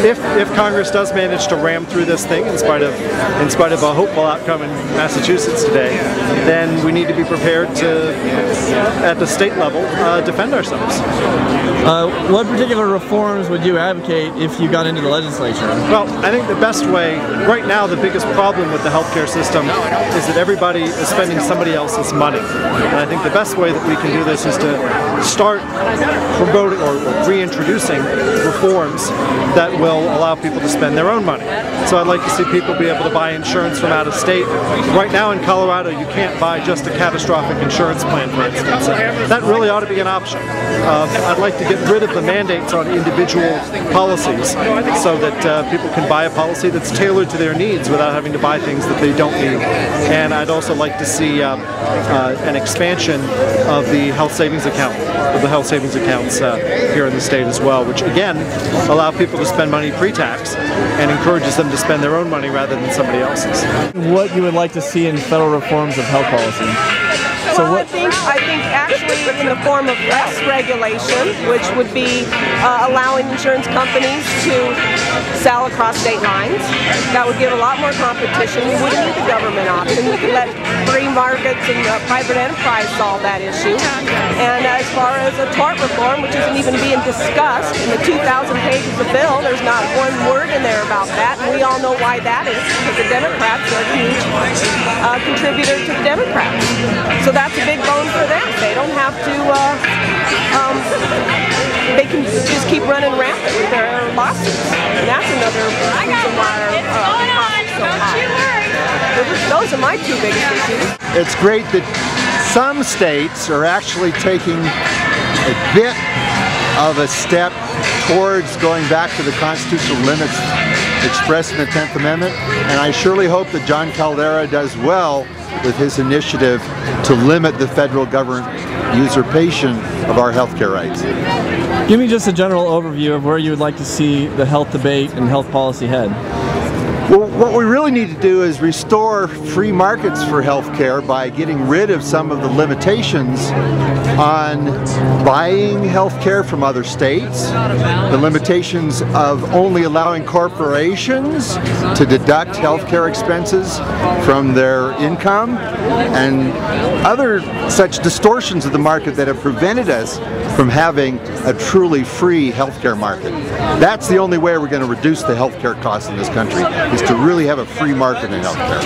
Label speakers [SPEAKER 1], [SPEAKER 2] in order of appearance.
[SPEAKER 1] if Congress does manage to ram through this thing in spite of a hopeful outcome in Massachusetts today, then we need to be prepared to, at the state level, defend ourselves.
[SPEAKER 2] What particular reforms would you advocate if you got into the legislature?
[SPEAKER 1] Well, I think the best way, right now the biggest problem with the healthcare system is that everybody is spending somebody else's money. And I think the best way that we can do this is to start promoting or reintroducing reforms that will allow people to spend their own money. So I'd like to see people be able to buy insurance from out of state. Right now in Colorado you can't buy just a catastrophic insurance plan, for instance. That really ought to be an option. I'd like to get rid of the mandates on individual policies so that people can buy a policy that's tailored to their needs without having to buy things that they don't need. And I'd also like to see an expansion of the health savings account, here in the state as well, which again allow people to spend money pre-tax and encourages them to spend their own money rather than somebody else's.
[SPEAKER 2] What you would like to see in federal reforms of health policy?
[SPEAKER 3] Well, I think actually in the form of less regulation, which would be allowing insurance companies to sell across state lines. That would give a lot more competition. We wouldn't need the government option. We could let free markets and private enterprise solve that issue. And as far as a tort reform, which isn't even being discussed, in the 2,000 pages of bill, there's not one word in there about that. And we all know why that is, because the Democrats are a huge contributor to the Democrats. So that's a big bone for them. They don't have to, they can just keep running rampant with their lawsuits. And that's another reason why our costs are so high. Those are my two biggest issues.
[SPEAKER 4] It's great that some states are actually taking a bit of a step towards going back to the constitutional limits expressed in the 10th Amendment, and I surely hope that John Caldera does well with his initiative to limit the federal government usurpation of our health care rights.
[SPEAKER 2] Give me just a general overview of where you would like to see the health debate and health policy head.
[SPEAKER 4] Well, what we really need to do is restore free markets for health care by getting rid of some of the limitations on buying health care from other states, the limitations of only allowing corporations to deduct health care expenses from their income, and other such distortions of the market that have prevented us from having a truly free healthcare market. That's the only way we're going to reduce the healthcare costs in this country, is to really have a free market in healthcare.